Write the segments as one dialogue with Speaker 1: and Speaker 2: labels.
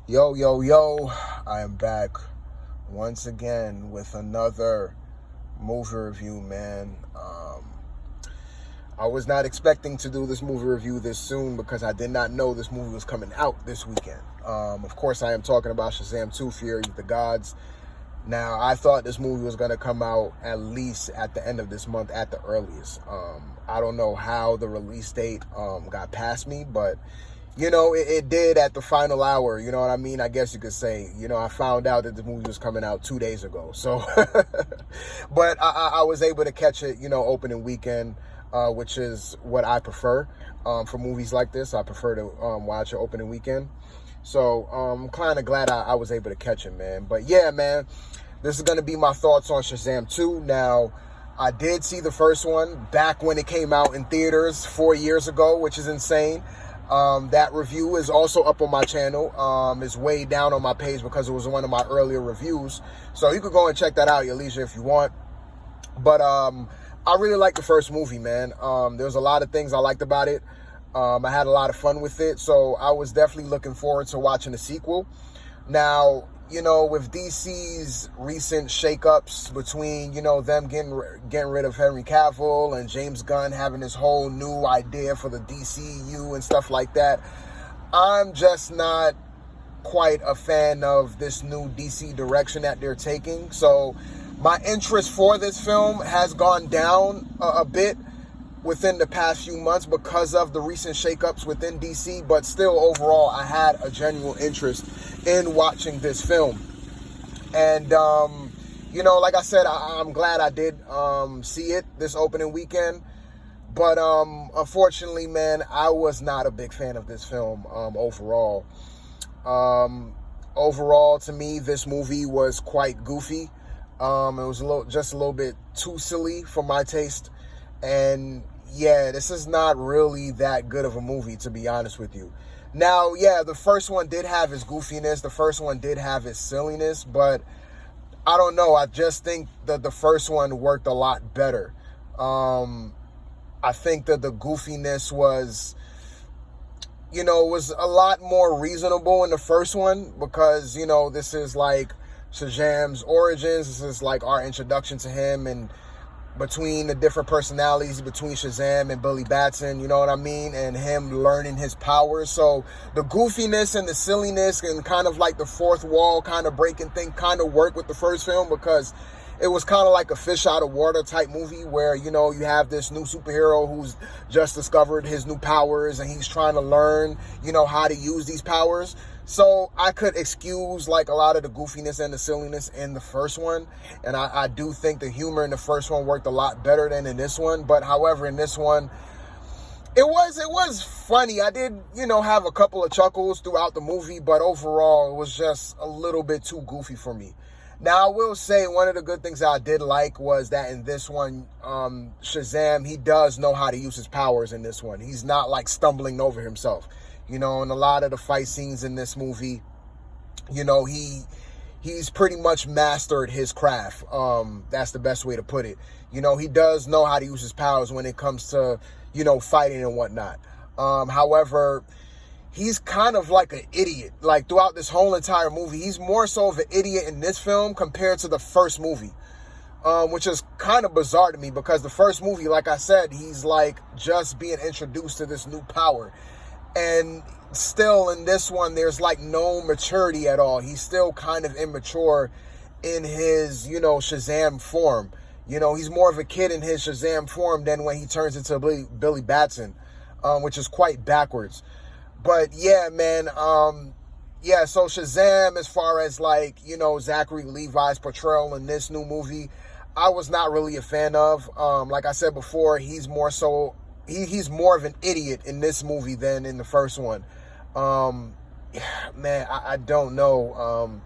Speaker 1: Yo, yo, yo, I am back once again with another movie review, man. I was not expecting to do this movie review this soon because I did not know this movie was coming out this weekend. Of course, I am talking about Shazam 2, Fury of the Gods. Now, I thought this movie was going to come out at least at the end of this month at the earliest. I don't know how the release date got past me, but it did at the final hour. You know what I mean? I guess you could say, I found out that the movie was coming out 2 days ago. So, but I was able to catch it, opening weekend, which is what I prefer for movies like this. I prefer to watch it opening weekend. So I'm kind of glad I was able to catch it, man. But yeah, man, this is going to be my thoughts on Shazam 2. Now, I did see the first one back when it came out in theaters 4 years ago, which is insane. That review is also up on my channel. It's way down on my page because it was one of my earlier reviews. So you could go and check that out at your leisure if you want. But I really liked the first movie, man. There's a lot of things I liked about it. I had a lot of fun with it. So I was definitely looking forward to watching the sequel. Now, with DC's recent shakeups between, them getting rid of Henry Cavill and James Gunn having this whole new idea for the DCEU and stuff like that, I'm just not quite a fan of this new DC direction that they're taking. So my interest for this film has gone down a bit within the past few months because of the recent shakeups within DC, but still overall I had a genuine interest in watching this film. And like I said, I'm glad I did see it this opening weekend. But unfortunately, man, I was not a big fan of this film overall. Overall, to me, this movie was quite goofy. It was just a little bit too silly for my taste. And yeah, this is not really that good of a movie, to be honest with you. Now, yeah, the first one did have its goofiness. The first one did have its silliness. But I don't know. I just think that the first one worked a lot better. I think that the goofiness was a lot more reasonable in the first one because, this is like Shazam's origins. This is like our introduction to him and between the different personalities between Shazam and Billy Batson, you know what I mean? And him learning his powers. So the goofiness and the silliness and kind of like the fourth wall kind of breaking thing kind of worked with the first film because it was kind of like a fish out of water type movie where, you have this new superhero who's just discovered his new powers and he's trying to learn, how to use these powers. So I could excuse like a lot of the goofiness and the silliness in the first one. And I do think the humor in the first one worked a lot better than in this one. But however, in this one, it was funny. I did, have a couple of chuckles throughout the movie. But overall, it was just a little bit too goofy for me. Now, I will say one of the good things that I did like was that in this one, Shazam, he does know how to use his powers in this one. He's not like stumbling over himself. In a lot of the fight scenes in this movie, he's pretty much mastered his craft. That's the best way to put it. He does know how to use his powers when it comes to, fighting and whatnot. However, he's kind of like an idiot. Like throughout this whole entire movie, he's more so of an idiot in this film compared to the first movie. Which is kind of bizarre to me because the first movie, like I said, he's like just being introduced to this new power. And still in this one, there's like no maturity at all. He's still kind of immature in his, Shazam form. He's more of a kid in his Shazam form than when he turns into Billy Batson, which is quite backwards. But yeah, man, so Shazam, as far as like, Zachary Levi's portrayal in this new movie, I was not really a fan of. Like I said before, he's more so... He's more of an idiot in this movie than in the first one. Man, I don't know.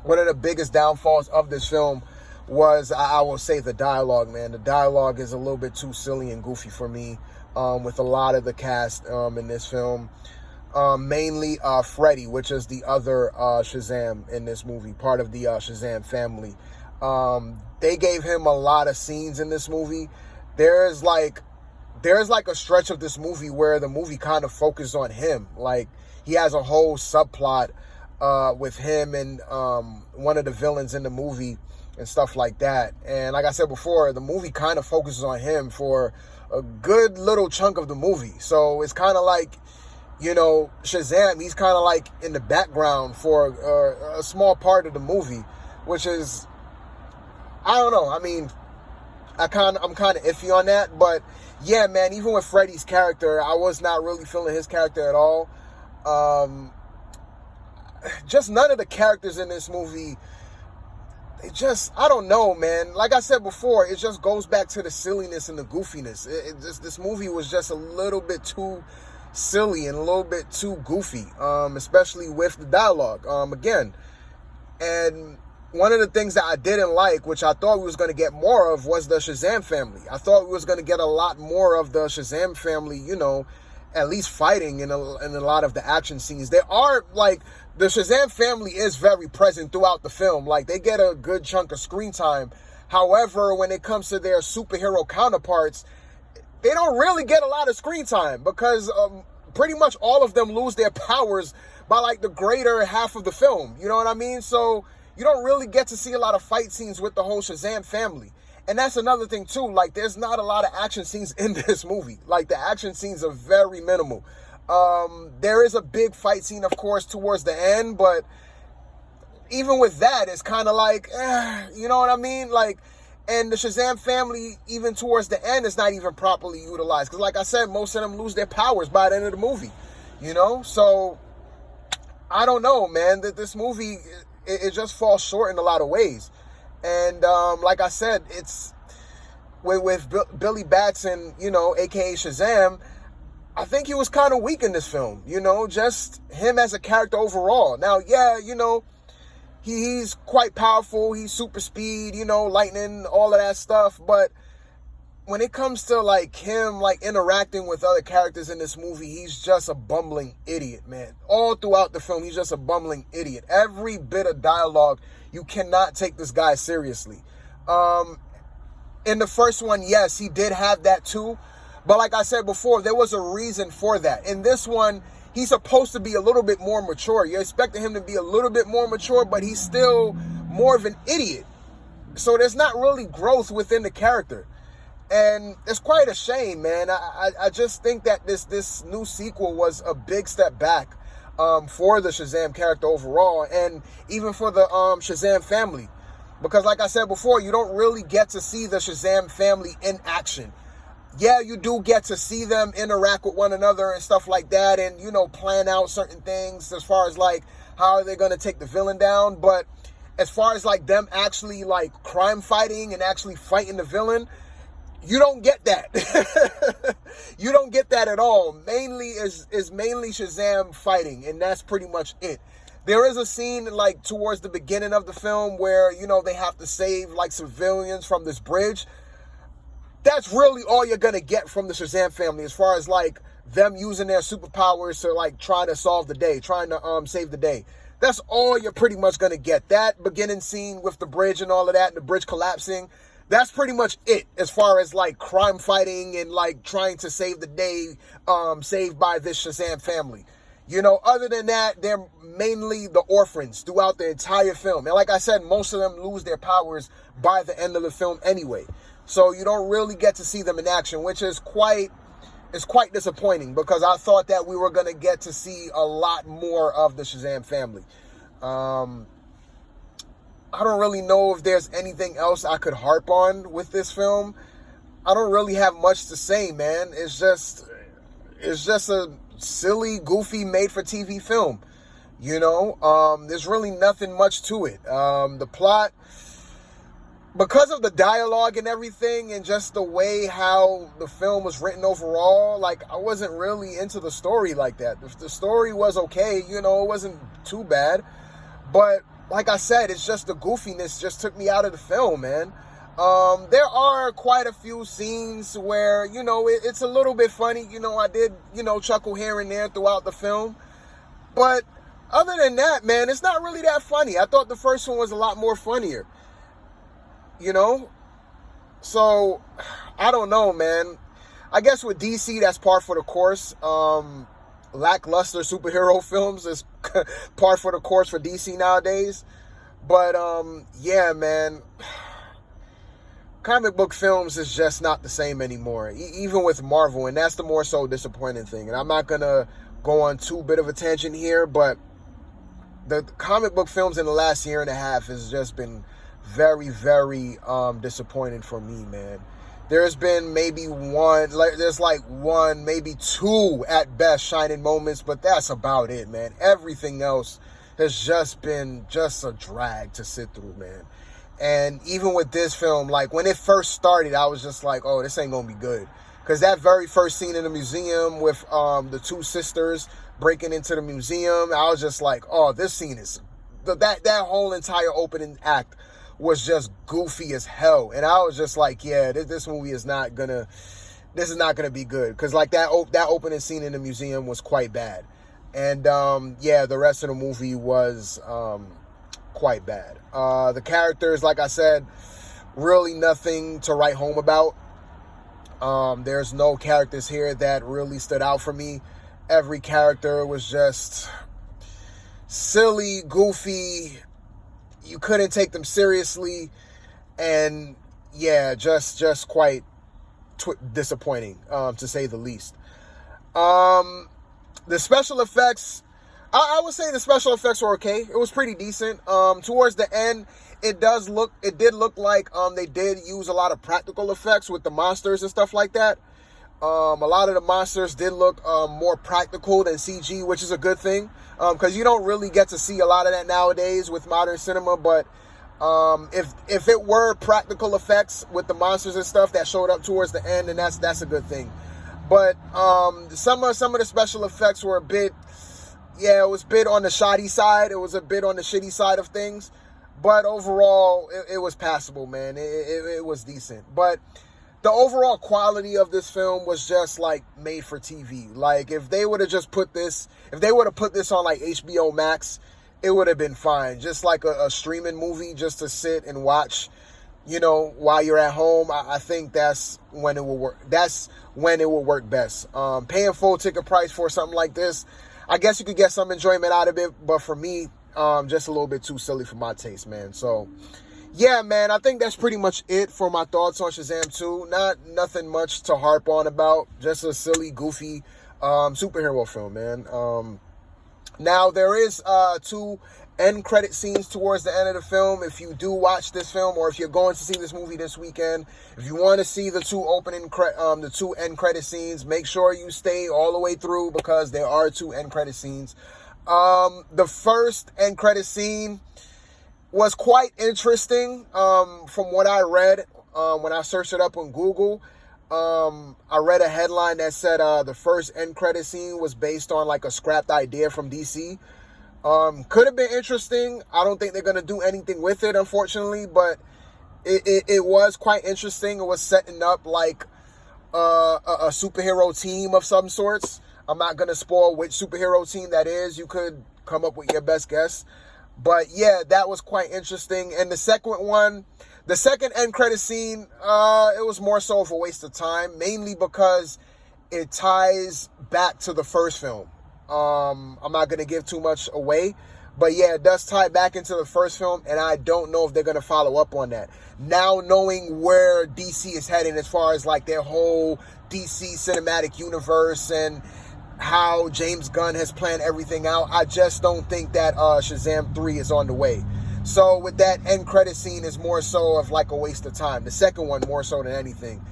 Speaker 1: One of the biggest downfalls of this film was, I will say, the dialogue, man. The dialogue is a little bit too silly and goofy for me with a lot of the cast in this film. Mainly Freddy, which is the other Shazam in this movie, part of the Shazam family. They gave him a lot of scenes in this movie. There's like a stretch of this movie where the movie kind of focuses on him. Like, he has a whole subplot with him and one of the villains in the movie and stuff like that. And like I said before, the movie kind of focuses on him for a good little chunk of the movie. So it's kind of like, you know, Shazam, he's kind of like in the background for a small part of the movie, which is, I don't know. I mean, I'm kind of iffy on that, but yeah, man, even with Freddy's character, I was not really feeling his character at all. Just none of the characters in this movie, it just, I don't know, man. Like I said before, it just goes back to the silliness and the goofiness. This movie was just a little bit too silly and a little bit too goofy, especially with the dialogue, again. And one of the things that I didn't like, which I thought we was going to get more of, was the Shazam family. I thought we was going to get a lot more of the Shazam family, you know, at least fighting in a lot of the action scenes. There are, like, the Shazam family is very present throughout the film. Like, they get a good chunk of screen time. However, when it comes to their superhero counterparts, they don't really get a lot of screen time because pretty much all of them lose their powers by, like, the greater half of the film. You know what I mean? So you don't really get to see a lot of fight scenes with the whole Shazam family. And that's another thing, too. Like, there's not a lot of action scenes in this movie. Like, the action scenes are very minimal. There is a big fight scene, of course, towards the end. But even with that, it's kind of like, you know what I mean? Like, and the Shazam family, even towards the end, is not even properly utilized. Because, like I said, most of them lose their powers by the end of the movie. You know? So, I don't know, man. That this movie, it just falls short in a lot of ways. And like I said, it's with Billy Batson, you know, a.k.a. Shazam, I think he was kind of weak in this film, you know, just him as a character overall. Now, yeah, you know, he's quite powerful. He's super speed, you know, lightning, all of that stuff. But when it comes to, like, him, like, interacting with other characters in this movie, he's just a bumbling idiot, man. All throughout the film, he's just a bumbling idiot. Every bit of dialogue, you cannot take this guy seriously. In the first one, yes, he did have that too. But like I said before, there was a reason for that. In this one, he's supposed to be a little bit more mature. You're expecting him to be a little bit more mature, but he's still more of an idiot. So there's not really growth within the character. And it's quite a shame, man. I just think that this new sequel was a big step back for the Shazam character overall, and even for the Shazam family. Because like I said before, you don't really get to see the Shazam family in action. Yeah, you do get to see them interact with one another and stuff like that, and, you know, plan out certain things as far as, like, how are they going to take the villain down. But as far as, like, them actually, like, crime fighting and actually fighting the villain, you don't get that. You don't get that at all. Mainly is mainly Shazam fighting, and that's pretty much it. There is a scene, like, towards the beginning of the film where, you know, they have to save, like, civilians from this bridge. That's really all you're going to get from the Shazam family as far as, like, them using their superpowers to, like, try to solve the day, trying to save the day. That's all you're pretty much going to get. That beginning scene with the bridge and all of that, and the bridge collapsing, that's pretty much it as far as, like, crime fighting and, like, trying to save the day, saved by this Shazam family. You know, other than that, they're mainly the orphans throughout the entire film. And like I said, most of them lose their powers by the end of the film anyway. So you don't really get to see them in action, which is quite disappointing, because I thought that we were going to get to see a lot more of the Shazam family. I don't really know if there's anything else I could harp on with this film. I don't really have much to say, man. It's just a silly, goofy, made-for-TV film. You know, there's really nothing much to it. The plot, because of the dialogue and everything, and just the way how the film was written overall, like, I wasn't really into the story like that. The story was okay, you know, it wasn't too bad. But like I said, it's just the goofiness just took me out of the film, man. There are quite a few scenes where, you know, it's a little bit funny. You know, I did, you know, chuckle here and there throughout the film. But other than that, man, it's not really that funny. I thought the first one was a lot more funnier. You know? So, I don't know, man. I guess with DC, that's par for the course. lackluster superhero films is par for the course for DC nowadays. But yeah, man, comic book films is just not the same anymore, even with Marvel, and that's the more so disappointing thing. And I'm not gonna go on too bit of a tangent here, but the comic book films in the last year and a half has just been very, very disappointing for me, man. There's been maybe one, maybe two at best shining moments, but that's about it, man. Everything else has just been just a drag to sit through, man. And even with this film, like when it first started, I was just like, oh, this ain't gonna be good. Because that very first scene in the museum with the two sisters breaking into the museum, I was just like, oh, this scene is, that whole entire opening act was just goofy as hell. And I was just like, yeah, this movie is not gonna be good. Because like that opening scene in the museum was quite bad. And yeah, the rest of the movie was quite bad. The characters, like I said, really nothing to write home about. There's no characters here that really stood out for me. Every character was just silly, goofy. You couldn't take them seriously. And yeah, just quite disappointing, to say the least. The special effects, I would say the special effects were okay. It was pretty decent. Towards the end, it did look like they did use a lot of practical effects with the monsters and stuff like that. A lot of the monsters did look more practical than CG, which is a good thing, because you don't really get to see a lot of that nowadays with modern cinema. But if it were practical effects with the monsters and stuff that showed up towards the end, then that's a good thing. But some of the special effects were a bit, yeah, it was a bit on the shoddy side. It was a bit on the shitty side of things. But overall, it was passable, man. It was decent. But the overall quality of this film was just like made for TV. Like if they would have just put this on like HBO Max, it would have been fine. Just like a streaming movie just to sit and watch, you know, while you're at home. I think that's when it will work. That's when it will work best. Paying full ticket price for something like this, I guess you could get some enjoyment out of it. But for me, just a little bit too silly for my taste, man. So yeah, man, I think that's pretty much it for my thoughts on Shazam 2. Nothing much to harp on about. Just a silly, goofy superhero film, man. Now, there is 2 end credit scenes towards the end of the film. If you do watch this film, or if you're going to see this movie this weekend, if you want to see the 2 end credit scenes, make sure you stay all the way through, because there are 2 end credit scenes. The first end credit scene was quite interesting, from what I read when I searched it up on Google. I read a headline that said the first end credit scene was based on like a scrapped idea from DC. Could have been interesting. I don't think they're going to do anything with it, unfortunately, but it was quite interesting. It was setting up like a superhero team of some sorts. I'm not going to spoil which superhero team that is. You could come up with your best guess. But yeah, that was quite interesting. And the second end credit scene, it was more so of a waste of time, mainly because it ties back to the first film. I'm not going to give too much away, but yeah, it does tie back into the first film, and I don't know if they're going to follow up on that. Now knowing where DC is heading as far as like their whole DC cinematic universe and how James Gunn has planned everything out, I just don't think that Shazam 3 is on the way. So with that end credit scene is more so of like a waste of time. The second one more so than anything.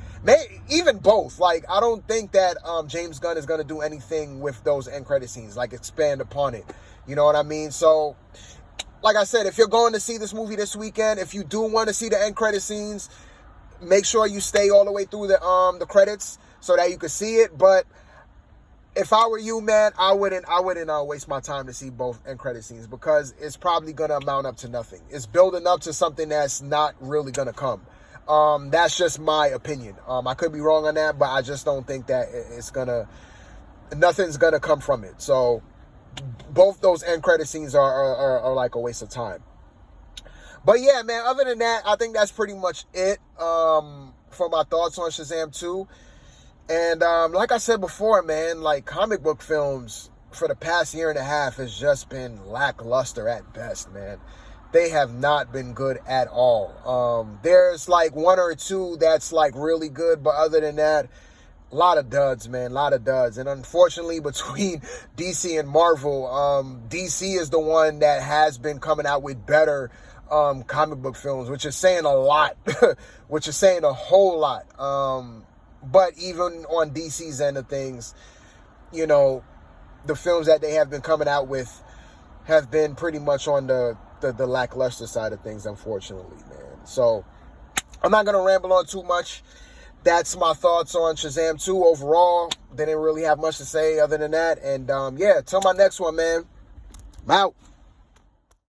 Speaker 1: Even both. Like, I don't think that James Gunn is going to do anything with those end credit scenes, like expand upon it. You know what I mean? So, like I said, if you're going to see this movie this weekend, if you do want to see the end credit scenes, make sure you stay all the way through the credits so that you can see it. But if I were you, man, I wouldn't waste my time to see both end credit scenes, because it's probably going to amount up to nothing. It's building up to something that's not really going to come. That's just my opinion. I could be wrong on that, but I just don't think that nothing's going to come from it. So both those end credit scenes are like a waste of time. But yeah, man, other than that, I think that's pretty much it for my thoughts on Shazam 2. And like I said before, man, like comic book films for the past year and a half has just been lackluster at best, man. They have not been good at all. There's like one or two that's like really good, but other than that, a lot of duds, man, a lot of duds. And unfortunately, between DC and Marvel, DC is the one that has been coming out with better comic book films, which is saying a lot, which is saying a whole lot. But even on DC's end of things, you know, the films that they have been coming out with have been pretty much on the lackluster side of things, unfortunately, man. So I'm not going to ramble on too much. That's my thoughts on Shazam 2 overall. They didn't really have much to say other than that. And yeah, till my next one, man. I'm out.